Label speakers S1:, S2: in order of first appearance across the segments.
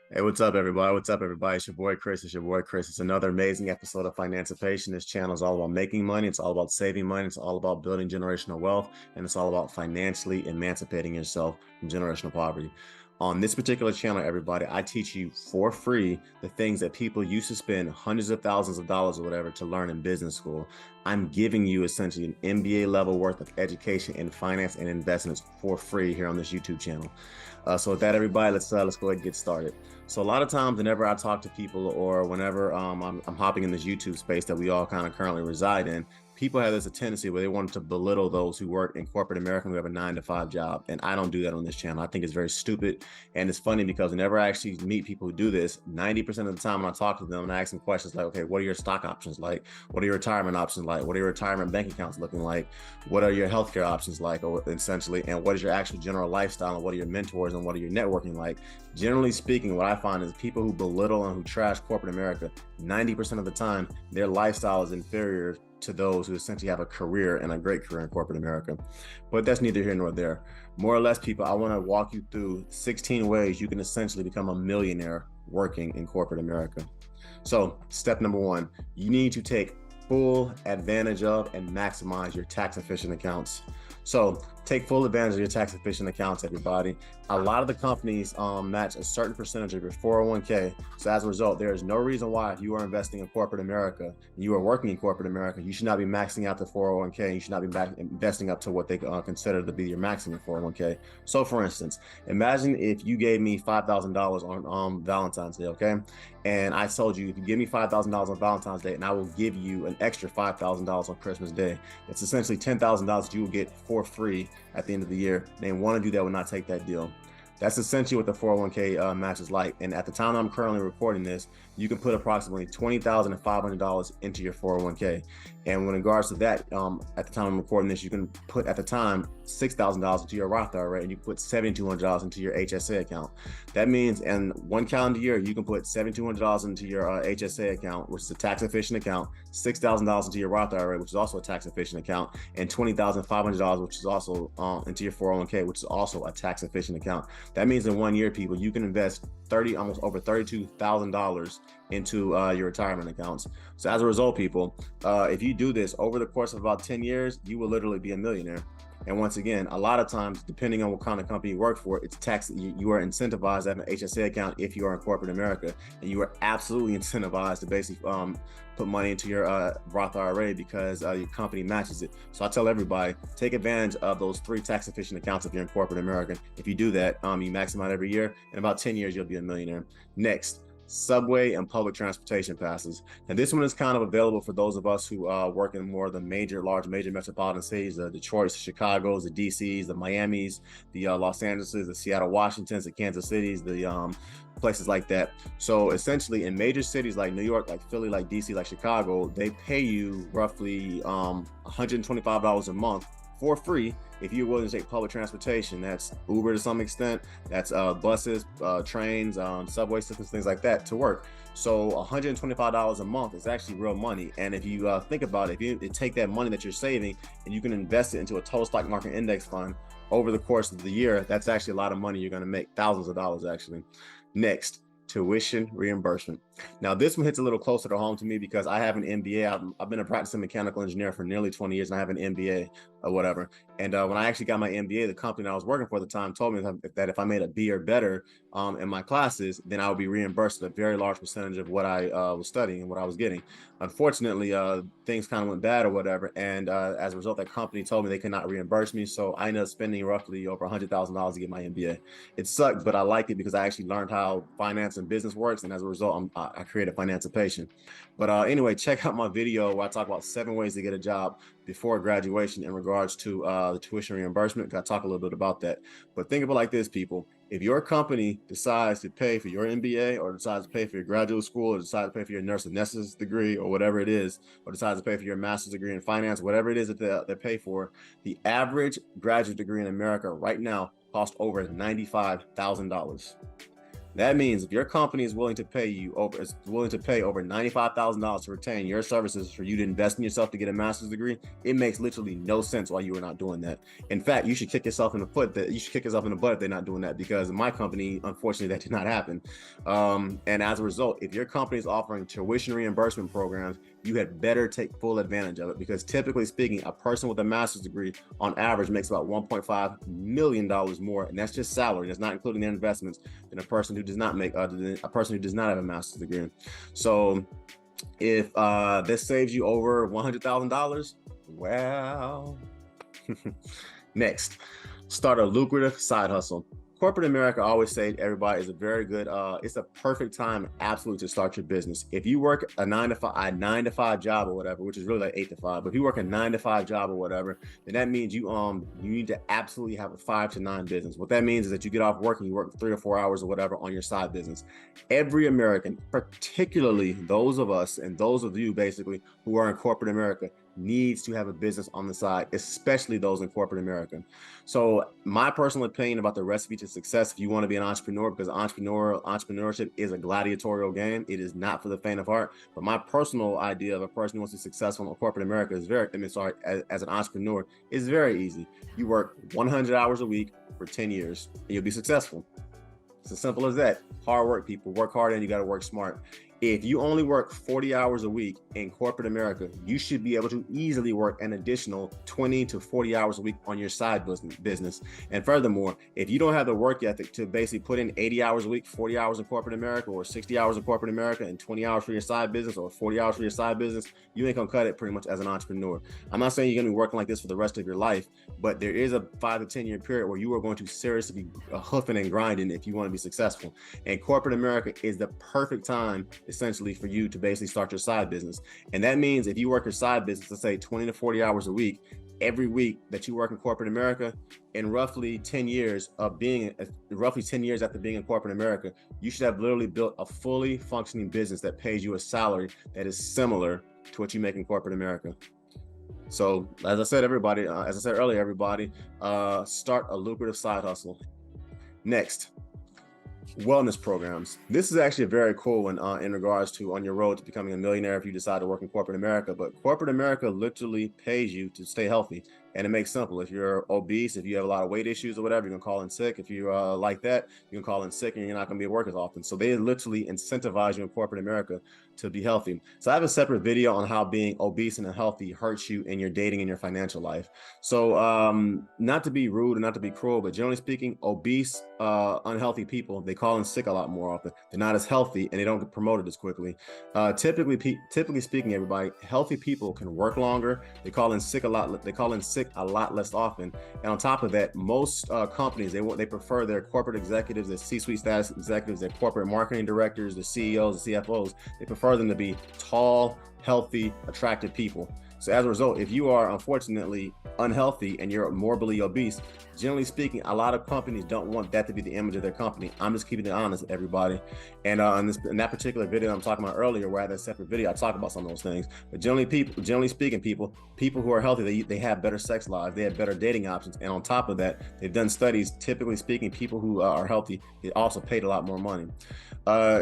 S1: Hey, what's up, everybody? What's up, everybody? It's your boy Chris. It's your boy Chris. It's another amazing episode of Financipation. This channel is all about making money. It's all about saving money. It's all about building generational wealth. And it's all about financially emancipating yourself from generational poverty. On this particular channel, everybody, I teach you for free the things that people used to spend hundreds of thousands of dollars or whatever to learn in business school. I'm giving you essentially an MBA level worth of education in finance and investments for free here on this YouTube channel. So with that, everybody, let's go ahead and get started. So a lot of times, whenever I talk to people or whenever I'm hopping in this YouTube space that we all kind of currently reside in, people have this a tendency where they want to belittle those who work in corporate America who have a 9-to-5 job. And I don't do that on this channel. I think it's very stupid. And it's funny because whenever I actually meet people who do this, 90% of the time when I talk to them and I ask them questions like, okay, what are your stock options like? What are your retirement options like? What are your retirement bank accounts looking like? What are your healthcare options like, or essentially? And what is your actual general lifestyle? And what are your mentors and what are your networking like? Generally speaking, what I find is people who belittle and who trash corporate America, 90% of the time, their lifestyle is inferior to those who essentially have a career and a great career in corporate America. But that's neither here nor there. More or less, people, I want to walk you through 16 ways you can essentially become a millionaire working in corporate America. So step number one, you need to take full advantage of and maximize your tax efficient accounts. So take full advantage of your tax efficient accounts, everybody. A lot of the companies match a certain percentage of your 401k. So as a result, there is no reason why if you are investing in corporate America, you are working in corporate America, you should not be maxing out the 401k. You should not be investing up to what they consider to be your maximum 401k. So for instance, imagine if you gave me $5,000 on Valentine's Day, okay? And I told you, if you give me $5,000 on Valentine's Day, and I will give you an extra $5,000 on Christmas Day, it's essentially $10,000 that you will get for free at the end of the year. They want to do that would not take that deal. That's essentially what the 401k match is like. And at the time I'm currently recording this, you can put approximately $20,500 into your 401k. And in regards to that, at the time I'm recording this, you can put at the time $6,000 into your Roth IRA, and you can put $7,200 into your HSA account. That means in one calendar year, you can put $7,200 into your HSA account, which is a tax efficient account, $6,000 into your Roth IRA, which is also a tax efficient account, and $20,500, which is also into your 401k, which is also a tax efficient account. That means in 1 year, people, you can invest almost over $32,000 into your retirement accounts. So as a result, people, if you do this over the course of about 10 years, you will literally be a millionaire. And once again, a lot of times, depending on what kind of company you work for, it's tax. You are incentivized to have an HSA account if you are in corporate America, and you are absolutely incentivized to basically put money into your Roth IRA because your company matches it. So I tell everybody, take advantage of those 3 tax efficient accounts if you're in corporate America. If you do that, you max them out every year. In about 10 years, you'll be a millionaire. Next, subway and public transportation passes. And this one is kind of available for those of us who work in more of the large major metropolitan cities, the Detroits, the Chicagos, the DCs, the Miamis, the Los Angeleses, the Seattle, Washingtons, the Kansas Cities, the places like that. So essentially in major cities like New York, like Philly, like DC, like Chicago, they pay you roughly $125 a month for free if you're willing to take public transportation. That's Uber to some extent, that's buses, trains, subway systems, things like that to work. So $125 a month is actually real money. And if you think about it, if you take that money that you're saving and you can invest it into a total stock market index fund over the course of the year, that's actually a lot of money you're going to make, thousands of dollars actually. Next, tuition reimbursement. Now, this one hits a little closer to home to me because I have an MBA. I've been a practicing mechanical engineer for nearly 20 years, and I have an MBA or whatever. And when I actually got my MBA, the company that I was working for at the time told me that if I made a B or better in my classes, then I would be reimbursed a very large percentage of what I was studying and what I was getting. Unfortunately, things kind of went bad or whatever. And as a result, that company told me they could not reimburse me. So I ended up spending roughly over $100,000 to get my MBA. It sucked, but I liked it because I actually learned how finance and business works. And as a result, I created Financipation. But anyway, check out my video where I talk about 7 ways to get a job before graduation in regards to the tuition reimbursement. I talk a little bit about that. But think of it like this, people. If your company decides to pay for your MBA or decides to pay for your graduate school or decides to pay for your nurse anesthetist degree or whatever it is, or decides to pay for your master's degree in finance, whatever it is that they pay for, the average graduate degree in America right now costs over $95,000. That means if your company is willing to pay over $95,000 to retain your services for you to invest in yourself to get a master's degree, it makes literally no sense why you are not doing that. In fact, you should kick yourself in the butt if they're not doing that, because in my company, unfortunately, that did not happen. And as a result, if your company is offering tuition reimbursement programs, you had better take full advantage of it, because typically speaking, a person with a master's degree on average makes about $1.5 million more, and that's just salary. That's not including their investments, than a person who does not have a master's degree. So if this saves you over $100,000, well, next, start a lucrative side hustle. Corporate America always say to everybody is a very good, it's a perfect time absolutely to start your business. If you work a 9 to 5 job or whatever, which is really like 8 to 5, but if you work a 9 to 5 job or whatever, then that means you need to absolutely have a 5 to 9 business. What that means is that you get off work and you work 3 or 4 hours or whatever on your side business. Every American, particularly those of us and those of you basically who are in corporate America, needs to have a business on the side, especially those in corporate America. So my personal opinion about the recipe to success, if you want to be an entrepreneur, because entrepreneurship is a gladiatorial game, it is not for the faint of heart. But my personal idea of a person who wants to be successful in corporate America is as an entrepreneur, is very easy. You work 100 hours a week for 10 years and you'll be successful. It's as simple as that. Hard work, people. Work hard and you got to work smart. If you only work 40 hours a week in corporate America, you should be able to easily work an additional 20 to 40 hours a week on your side business. And furthermore, if you don't have the work ethic to basically put in 80 hours a week, 40 hours in corporate America, or 60 hours in corporate America and 20 hours for your side business, or 40 hours for your side business, you ain't gonna cut it pretty much as an entrepreneur. I'm not saying you're gonna be working like this for the rest of your life, but there is a 5 to 10 year period where you are going to seriously be hoofing and grinding if you want to be successful. And corporate America is the perfect time essentially for you to basically start your side business. And that means if you work your side business, let's say 20 to 40 hours a week, every week that you work in corporate America, in roughly 10 years after being in corporate America, you should have literally built a fully functioning business that pays you a salary that is similar to what you make in corporate America. So as I said earlier, everybody, start a lucrative side hustle. Next, wellness programs. This is actually a very cool one in regards to on your road to becoming a millionaire if you decide to work in corporate America. But corporate America literally pays you to stay healthy. And it makes simple. If you're obese, if you have a lot of weight issues or whatever, you can call in sick. If you like that, you can call in sick and you're not going to be at work as often. So they literally incentivize you in corporate America to be healthy. So I have a separate video on how being obese and unhealthy hurts you in your dating and your financial life. So not to be rude and not to be cruel, but generally speaking, obese, unhealthy people, they call in sick a lot more often. They're not as healthy and they don't get promoted as quickly. Typically speaking, everybody, healthy people can work longer. They call in sick a lot less often. And on top of that, most companies, they prefer their corporate executives, their C-suite status executives, their corporate marketing directors, the CEOs, the CFOs, they prefer them to be tall, healthy, attractive people. So as a result, if you are unfortunately unhealthy and you're morbidly obese, generally speaking, a lot of companies don't want that to be the image of their company. I'm just keeping it honest, everybody. And in that particular video I'm talking about earlier, where I had a separate video, I talk about some of those things. But generally speaking, people who are healthy, they have better sex lives, they have better dating options. And on top of that, they've done studies, typically speaking, people who are healthy, they also paid a lot more money.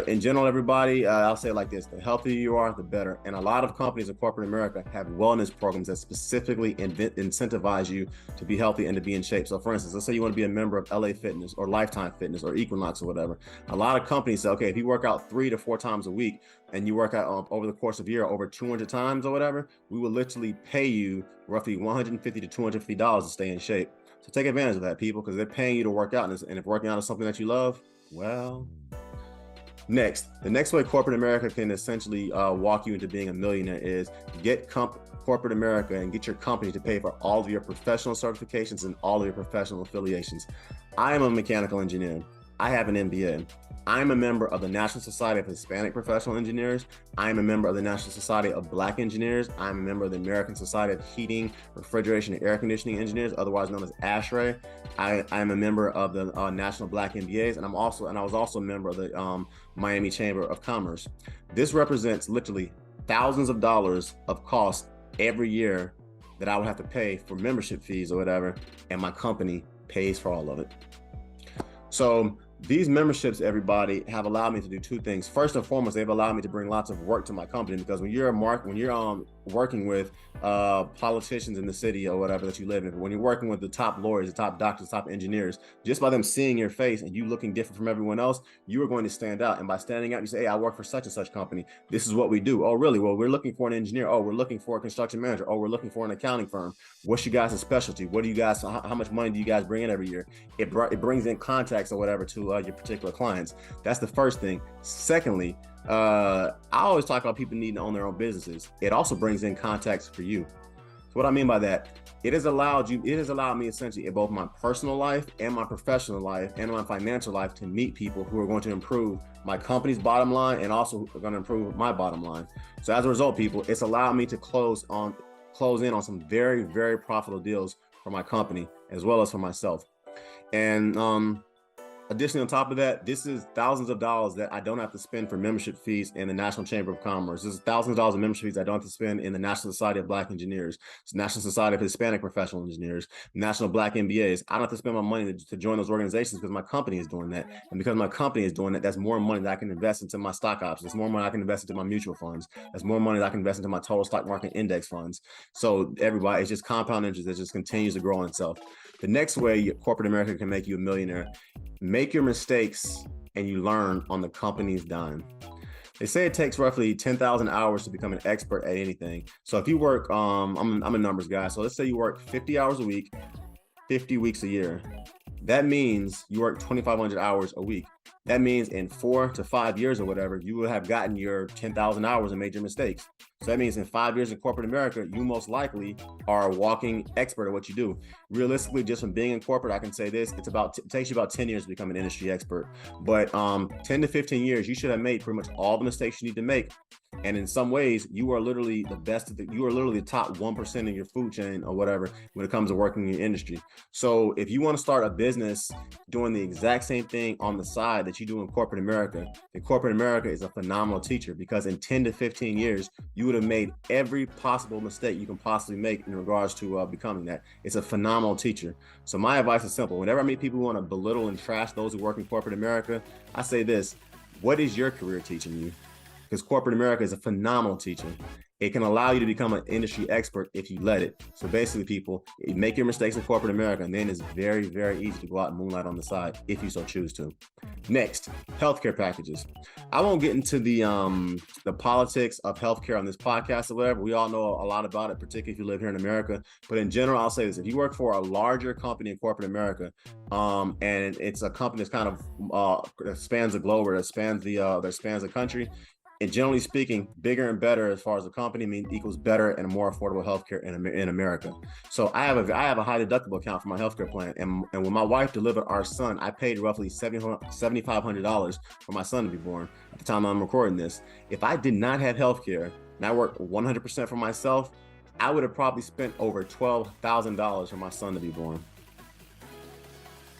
S1: In general, everybody, I'll say it like this: the healthier you are, the better. And a lot of companies in corporate America have wellness programs that specifically incentivize you to be healthy and to be in shape. So for instance, let's say you want to be a member of LA Fitness or Lifetime Fitness or Equinox or whatever. A lot of companies say, okay, if you work out 3 to 4 times a week and you work out over the course of a year over 200 times or whatever, we will literally pay you roughly $150 to $250 to stay in shape. So take advantage of that, people, because they're paying you to work out. And if working out is something that you love, well... The next way corporate America can essentially walk you into being a millionaire is get corporate America and get your company to pay for all of your professional certifications and all of your professional affiliations. I am a mechanical engineer. I have an MBA. I'm a member of the National Society of Hispanic Professional Engineers. I'm a member of the National Society of Black Engineers. I'm a member of the American Society of Heating, Refrigeration, and Air Conditioning Engineers, otherwise known as ASHRAE. I am a member of the National Black MBAs, and I was also a member of the Miami Chamber of Commerce. This represents literally thousands of dollars of cost every year that I would have to pay for membership fees or whatever, and my company pays for all of it. So These memberships, everybody, have allowed me to do two things. First and foremost, they've allowed me to bring lots of work to my company, because when you're working with politicians in the city or whatever that you live in, when you're working with the top lawyers, the top doctors, the top engineers, just by them seeing your face and you looking different from everyone else, you are going to stand out. And by standing out, you say, hey, I work for such and such company. This is what we do. Oh, really? Well, we're looking for an engineer. Oh, we're looking for a construction manager. Oh, we're looking for an accounting firm. What's your guys' specialty? What do you guys, how much money do you guys bring in every year? It brings in contacts or whatever to your particular clients. That's the first thing. Secondly, I always talk about people needing to own their own businesses. It also brings in contacts for you. So what I mean by that, it has allowed me essentially in both my personal life and my professional life and my financial life to meet people who are going to improve my company's bottom line and also are going to improve my bottom line. So as a result, people, it's allowed me to close in on some very, very profitable deals for my company as well as for myself. And additionally, on top of that, this is thousands of dollars that I don't have to spend for membership fees in the National Chamber of Commerce. This is thousands of dollars of membership fees I don't have to spend in the National Society of Black Engineers, National Society of Hispanic Professional Engineers, National Black MBAs. I don't have to spend my money to join those organizations because my company is doing that. And because my company is doing that, that's more money that I can invest into my stock options. That's more money I can invest into my mutual funds. That's more money that I can invest into my total stock market index funds. So everybody, it's just compound interest that just continues to grow on itself. The next way corporate America can make you a millionaire: make your mistakes and you learn on the company's dime. They say it takes roughly 10,000 hours to become an expert at anything. So if you work, I'm a numbers guy. So let's say you work 50 hours a week, 50 weeks a year. That means you work 2,500 hours a week. That means in 4 to 5 years or whatever, you will have gotten your 10,000 hours and made your mistakes. So that means in 5 years in corporate America, you most likely are a walking expert at what you do. Realistically, just from being in corporate, I can say this: it takes you about 10 years to become an industry expert. But 10 to 15 years, you should have made pretty much all the mistakes you need to make. And in some ways, you are literally the best. You are literally the top 1% of your food chain or whatever when it comes to working in your industry. So if you want to start a business doing the exact same thing on the side that you do in corporate America, then corporate America is a phenomenal teacher, because in 10 to 15 years, you would have made every possible mistake you can possibly make in regards to becoming that. It's a phenomenal teacher. So my advice is simple. Whenever I meet people who want to belittle and trash those who work in corporate America, I say this: what is your career teaching you? Because corporate America is a phenomenal teacher. It can allow you to become an industry expert if you let it. So basically, people, make your mistakes in corporate America, and then it's very, very easy to go out and moonlight on the side if you so choose to. Next, healthcare packages. I won't get into the politics of healthcare on this podcast or whatever. We all know a lot about it, particularly if you live here in America. But in general, I'll say this: if you work for a larger company in corporate America, and it's a company that's kind of that spans the globe, or that spans the country, and generally speaking, bigger and better as far as the company equals better and more affordable healthcare in America. So I have a high deductible account for my healthcare plan, and when my wife delivered our son, I paid roughly $7,500 for my son to be born at the time I'm recording this. If I did not have healthcare and I worked 100% for myself, I would have probably spent over $12,000 for my son to be born.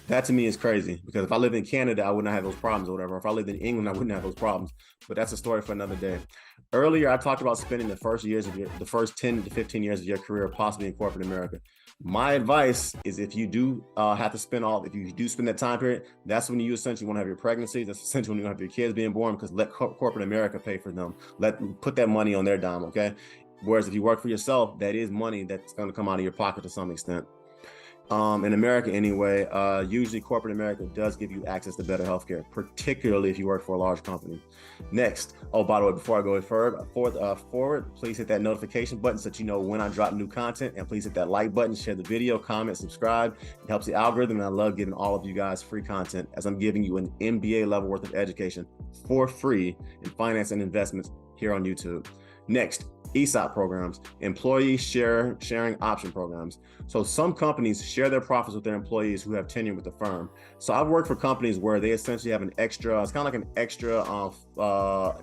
S1: That to me is crazy, because if I lived in Canada, I would not have those problems or whatever. If I lived in England, I wouldn't have those problems. But that's a story for another day. Earlier, I talked about spending the first 10 to 15 years of your career possibly in corporate America. My advice is, if you do if you do spend that time period, that's when you essentially want to have your pregnancy. That's essentially when you have your kids being born, because let corporate America pay for them. Put that money on their dime, okay? Whereas if you work for yourself, that is money that's going to come out of your pocket to some extent. In America anyway, usually corporate America does give you access to better healthcare, particularly if you work for a large company. Next, by the way, before I go forward, please hit that notification button so that you know when I drop new content, and please hit that like button, share the video, comment, subscribe. It helps the algorithm, and I love giving all of you guys free content, as I'm giving you an MBA level worth of education for free in finance and investments here on YouTube. Next, ESOP programs, employee sharing option programs. So some companies share their profits with their employees who have tenure with the firm. So I've worked for companies where they essentially have it's kind of like an extra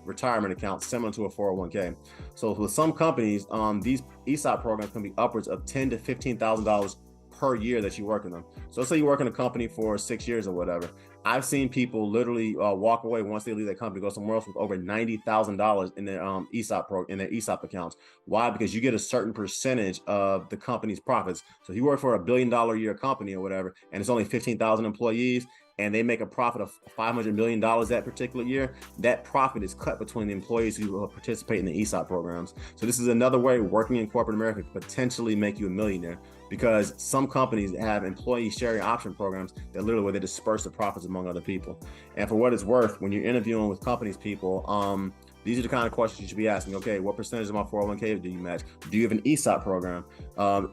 S1: retirement account similar to a 401k. So with some companies, these ESOP programs can be upwards of $10,000 to $15,000 per year that you work in them. So let's say you work in a company for 6 years or whatever. I've seen people literally walk away once they leave that company, go somewhere else with over $90,000 in their ESOP accounts. Why? Because you get a certain percentage of the company's profits. So if you work for $1 billion a year company or whatever, and it's only 15,000 employees, and they make a profit of $500 million that particular year, that profit is cut between the employees who participate in the ESOP programs. So this is another way working in corporate America could potentially make you a millionaire, because some companies have employee sharing option programs that literally where they disperse the profits among other people. And for what it's worth, when you're interviewing with companies people, these are the kind of questions you should be asking. Okay, what percentage of my 401k do you match? Do you have an ESOP program?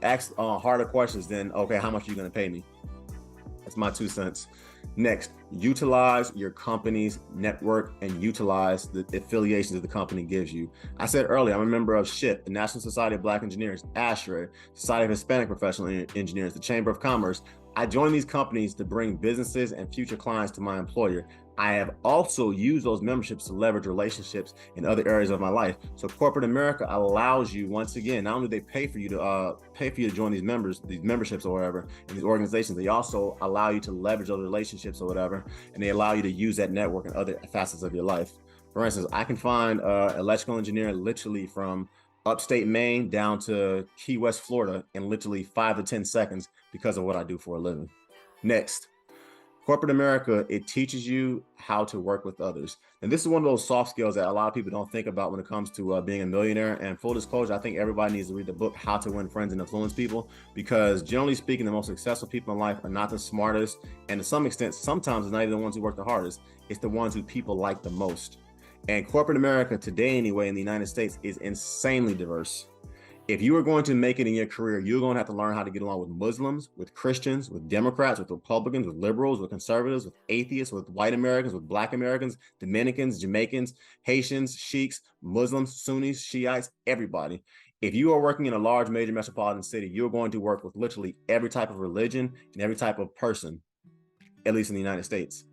S1: Ask harder questions than, okay, how much are you going to pay me? That's my 2 cents. Next, utilize your company's network and utilize the affiliations that the company gives you. I said earlier, I'm a member of SHIP, the National Society of Black Engineers, ASHRAE, Society of Hispanic Professional Engineers, the Chamber of Commerce. I joined these companies to bring businesses and future clients to my employer. I have also used those memberships to leverage relationships in other areas of my life. So corporate America allows you, once again, not only do they pay for you to join these memberships or whatever, in these organizations, they also allow you to leverage those relationships or whatever, and they allow you to use that network in other facets of your life. For instance, I can find an electrical engineer literally from upstate Maine down to Key West, Florida in literally 5 to 10 seconds because of what I do for a living. Next, corporate America, it teaches you how to work with others. And this is one of those soft skills that a lot of people don't think about when it comes to being a millionaire. And full disclosure, I think everybody needs to read the book, How to Win Friends and Influence People, because generally speaking, the most successful people in life are not the smartest. And to some extent, sometimes it's not even the ones who work the hardest. It's the ones who people like the most. And corporate America today, anyway, in the United States is insanely diverse. If you are going to make it in your career, you're going to have to learn how to get along with Muslims, with Christians, with Democrats, with Republicans, with liberals, with conservatives, with atheists, with white Americans, with Black Americans, Dominicans, Jamaicans, Haitians, Sheiks, Muslims, Sunnis, Shiites, everybody. If you are working in a large major metropolitan city, you're going to work with literally every type of religion and every type of person, at least in the United States.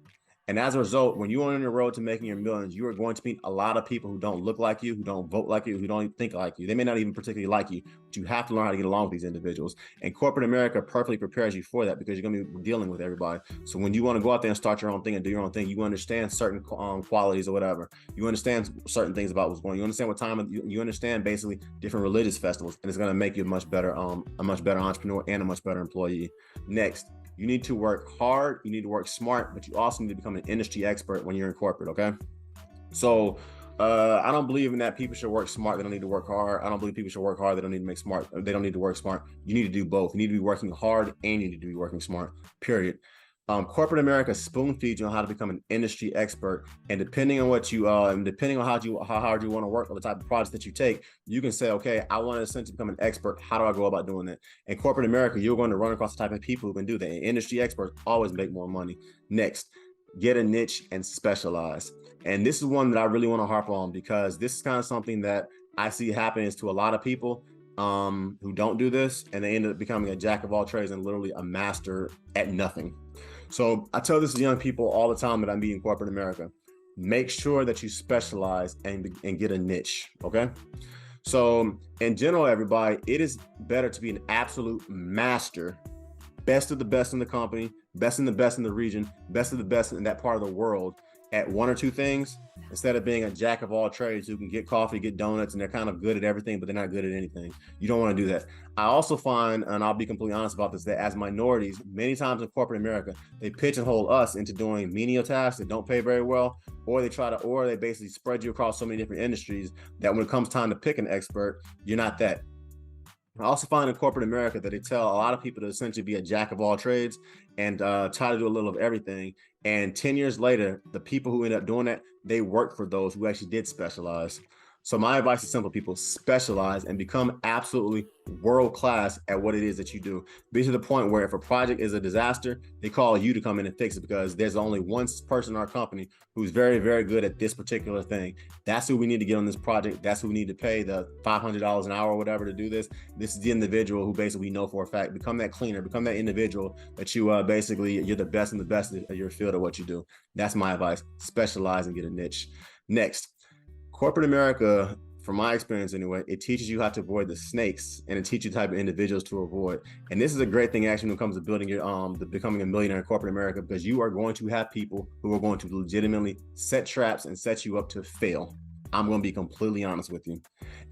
S1: And as a result, when you're on your road to making your millions, you are going to meet a lot of people who don't look like you, who don't vote like you, who don't even think like you. They may not even particularly like you, but you have to learn how to get along with these individuals. And corporate America perfectly prepares you for that, because you're going to be dealing with everybody. So when you want to go out there and start your own thing and do your own thing, you understand certain qualities or whatever. You understand certain things about what's going on. You understand what time, you understand basically different religious festivals, and it's going to make you a much better entrepreneur and a much better employee. Next, you need to work hard, you need to work smart, but you also need to become an industry expert when you're in corporate, okay? So I don't believe in that people should work smart, they don't need to work hard. I don't believe people should work hard, they don't need to make smart, they don't need to work smart. You need to do both. You need to be working hard and you need to be working smart, period. Corporate America spoon feeds you on how to become an industry expert, and depending on what you depending on how hard you want to work or the type of projects that you take, you can say, okay, I want to essentially become an expert. How do I go about doing that? In corporate America, you're going to run across the type of people who can do that. And industry experts always make more money. Next, get a niche and specialize. And this is one that I really want to harp on, because this is kind of something that I see happening to a lot of people who don't do this, and they end up becoming a jack of all trades and literally a master at nothing. So I tell this to young people all the time that I meet in corporate America: make sure that you specialize and get a niche, okay? So in general, everybody, it is better to be an absolute master, best of the best in the company, best in the region, best of the best in that part of the world at one or two things, instead of being a jack of all trades who can get coffee, get donuts, and they're kind of good at everything, but they're not good at anything. You don't want to do that. I also find, and I'll be completely honest about this, that as minorities, many times in corporate America, they pigeonhole us into doing menial tasks that don't pay very well, or they basically spread you across so many different industries that when it comes time to pick an expert, you're not that. I also find in corporate America that they tell a lot of people to essentially be a jack of all trades and try to do a little of everything. And 10 years later, the people who end up doing that, they work for those who actually did specialize. So my advice is simple, people: specialize and become absolutely world-class at what it is that you do. Be to the point where if a project is a disaster, they call you to come in and fix it, because there's only one person in our company who's very, very good at this particular thing. That's who we need to get on this project. That's who we need to pay the $500 an hour or whatever to do this. This is the individual who basically we know for a fact. Become that cleaner, become that individual that you basically, you're the best in the best of your field of what you do. That's my advice: specialize and get a niche. Next, corporate America, from my experience anyway, it teaches you how to avoid the snakes, and it teaches you the type of individuals to avoid. And this is a great thing actually when it comes to building your becoming a millionaire in corporate America, because you are going to have people who are going to legitimately set traps and set you up to fail. I'm going to be completely honest with you.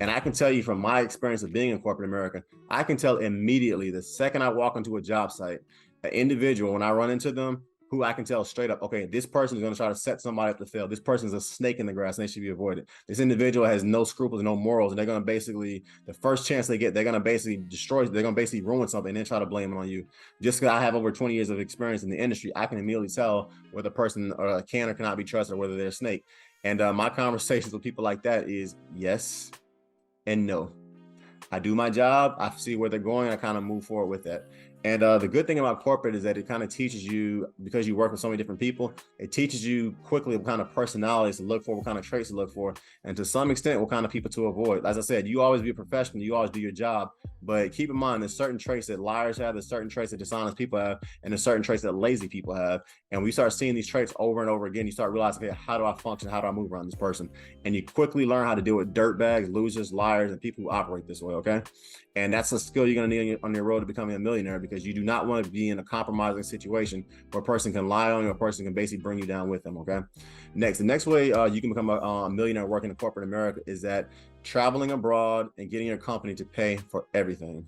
S1: And I can tell you from my experience of being in corporate America, I can tell immediately the second I walk into a job site, an individual, when I run into them, who I can tell straight up, okay, this person is going to try to set somebody up to fail. This person is a snake in the grass and they should be avoided. This individual has no scruples, no morals, and they're going to basically, the first chance they get, they're going to basically destroy, they're going to basically ruin something and then try to blame it on you. Just because I have over 20 years of experience in the industry, I can immediately tell whether a person can or cannot be trusted or whether they're a snake. And my conversations with people like that is yes and no. I do my job, I see where they're going, I kind of move forward with that. And the good thing about corporate is that it kind of teaches you, because you work with so many different people, it teaches you quickly what kind of personalities to look for, what kind of traits to look for, and to some extent, what kind of people to avoid. As I said, you always be a professional, you always do your job, but keep in mind, there's certain traits that liars have, there's certain traits that dishonest people have, and there's certain traits that lazy people have. And we start seeing these traits over and over again, you start realizing, okay, how do I function? How do I move around this person? And you quickly learn how to deal with dirtbags, losers, liars, and people who operate this way, okay? And that's a skill you're going to need on your road to becoming a millionaire, because you do not want to be in a compromising situation where a person can lie on you, or a person can basically bring you down with them, okay? Next, the next way you can become a millionaire working in corporate America is that traveling abroad and getting your company to pay for everything.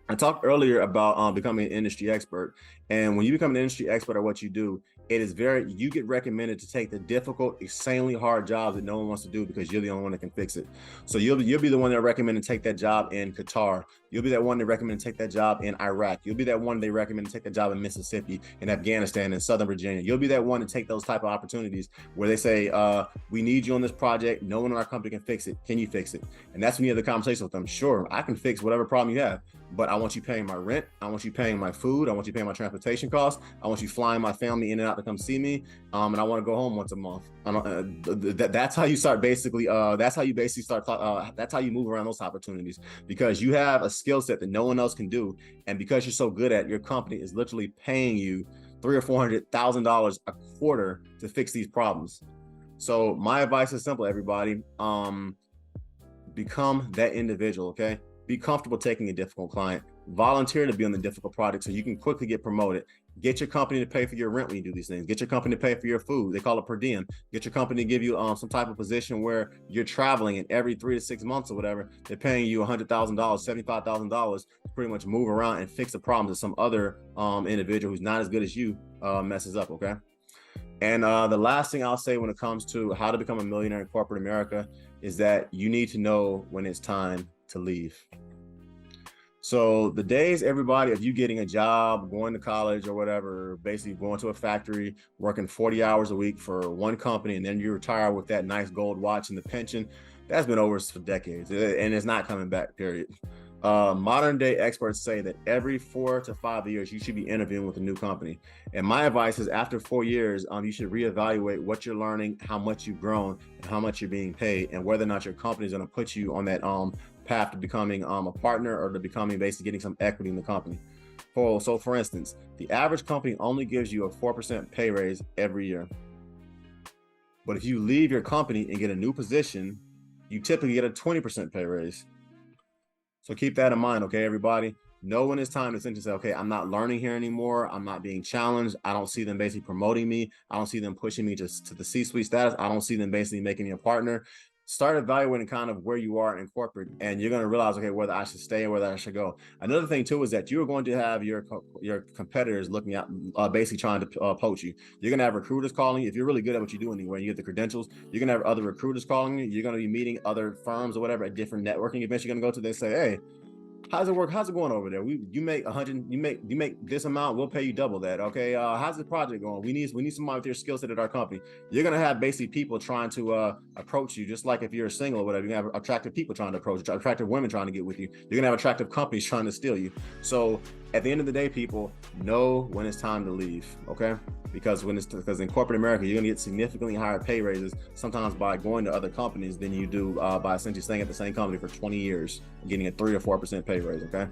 S1: I talked earlier about becoming an industry expert. And when you become an industry expert at what you do, you get recommended to take the difficult, insanely hard jobs that no one wants to do, because you're the only one that can fix it. So you'll be the one that recommend to take that job in Qatar. You'll be that one that recommend to take that job in Iraq. You'll be that one they recommend to take that job in Mississippi, in Afghanistan, in Southern Virginia. You'll be that one to take those type of opportunities where they say, we need you on this project. No one in our company can fix it. Can you fix it? And that's when you have the conversation with them. Sure, I can fix whatever problem you have, but I want you paying my rent. I want you paying my food. I want you paying my transportation costs. I want you flying my family in and out to come see me. And I want to go home once a month. That's how you start basically, that's how you move around those opportunities, because you have a skill set that no one else can do. And because you're so good at it, your company is literally paying you $300,000 or $400,000 a quarter to fix these problems. So my advice is simple, everybody. Become that individual, okay? Be comfortable taking a difficult client. Volunteer to be on the difficult project so you can quickly get promoted. Get your company to pay for your rent when you do these things. Get your company to pay for your food. They call it per diem. Get your company to give you some type of position where you're traveling, and every 3 to 6 months or whatever, they're paying you $100,000, $75,000 to pretty much move around and fix the problems that some other individual who's not as good as you messes up, okay? And the last thing I'll say when it comes to how to become a millionaire in corporate America is that you need to know when it's time to leave. So the days, everybody, of you getting a job, going to college or whatever, basically going to a factory, working 40 hours a week for one company, and then you retire with that nice gold watch and the pension, that's been over for decades, and it's not coming back, period. Modern day experts say that every 4 to 5 years, you should be interviewing with a new company. And my advice is, after 4 years, you should reevaluate what you're learning, how much you've grown, and how much you're being paid, and whether or not your company is going to put you on that path to becoming a partner, or to becoming basically getting some equity in the company. So for instance, the average company only gives you a 4% pay raise every year. But if you leave your company and get a new position, you typically get a 20% pay raise. So keep that in mind, okay, everybody? Know when it's time to essentially say, okay, I'm not learning here anymore. I'm not being challenged. I don't see them basically promoting me. I don't see them pushing me just to the C-suite status. I don't see them basically making me a partner. Start evaluating kind of where you are in corporate, and you're going to realize, okay, whether I should stay or whether I should go. Another thing too is that you're going to have your competitors looking at basically trying to poach you. You're going to have recruiters calling you. If you're really good at what you do anyway, and you get the credentials, you're going to have other recruiters calling you. You're going to be meeting other firms or whatever at different networking events you're going to go to. They say, hey, how's it work? How's it going over there? You make 100, you make this amount, we'll pay you double that. Okay. How's the project going? We need somebody with your skill set at our company. You're gonna have basically people trying to approach you, just like if you're single or whatever. You're gonna have attractive people trying to approach you, attractive women trying to get with you. You're gonna have attractive companies trying to steal you. So at the end of the day, people, know when it's time to leave, okay? Because in corporate America, you're gonna get significantly higher pay raises, sometimes by going to other companies, than you do by essentially staying at the same company for 20 years, getting a 3 or 4% pay raise, okay?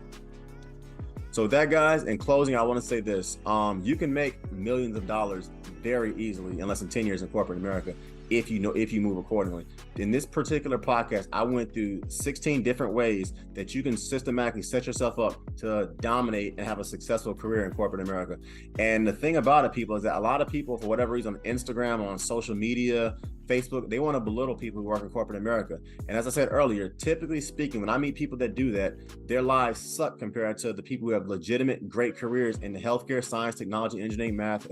S1: So with that, guys, in closing, I wanna say this. You can make millions of dollars very easily in less than 10 years in corporate America if you move accordingly. In this particular podcast, I went through 16 different ways that you can systematically set yourself up to dominate and have a successful career in corporate America. And the thing about it, people, is that a lot of people, for whatever reason, on Instagram, on social media, Facebook, they want to belittle people who work in corporate America. And as I said earlier, typically speaking, when I meet people that do that, their lives suck compared to the people who have legitimate, great careers in the healthcare, science, technology, engineering, math,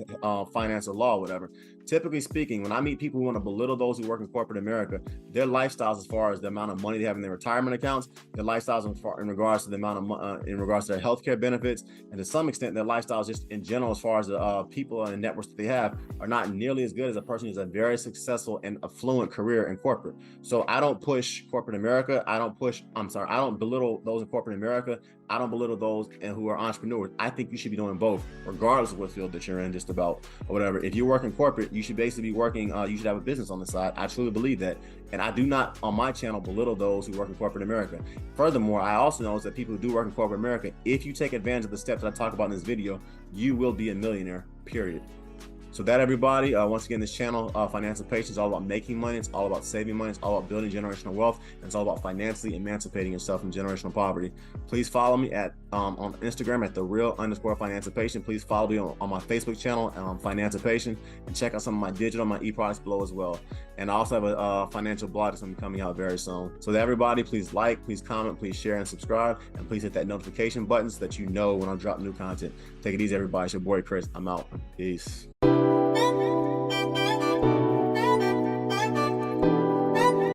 S1: finance, or law, whatever. Typically speaking, when I meet people who want to belittle those who work in corporate America, their lifestyles, as far as the amount of money they have in their retirement accounts, their lifestyles in regards to the amount of in regards to their healthcare benefits, and to some extent their lifestyles just in general, as far as the people and networks that they have, are not nearly as good as a person who's a very successful and affluent career in corporate. So I don't push corporate America. I don't belittle those in corporate America. I don't belittle those who are entrepreneurs. I think you should be doing both, regardless of what field that you're in, just about, or whatever. If you work in corporate, you should basically be working, you should have a business on the side. I truly believe that. And I do not, on my channel, belittle those who work in corporate America. Furthermore, I also know that people who do work in corporate America, if you take advantage of the steps that I talk about in this video, you will be a millionaire, period. So that, everybody, once again, this channel, Financipation, is all about making money. It's all about saving money. It's all about building generational wealth. And it's all about financially emancipating yourself from generational poverty. Please follow me at on Instagram at @thereal_Financipation. Please follow me on my Facebook channel, Financipation, and check out some of my digital, my e-products below as well. And I also have a financial blog that's going to be coming out very soon. So that, everybody, please like, please comment, please share, and subscribe. And please hit that notification button so that you know when I drop new content. Take it easy, everybody. It's your boy, Chris. I'm out. Peace.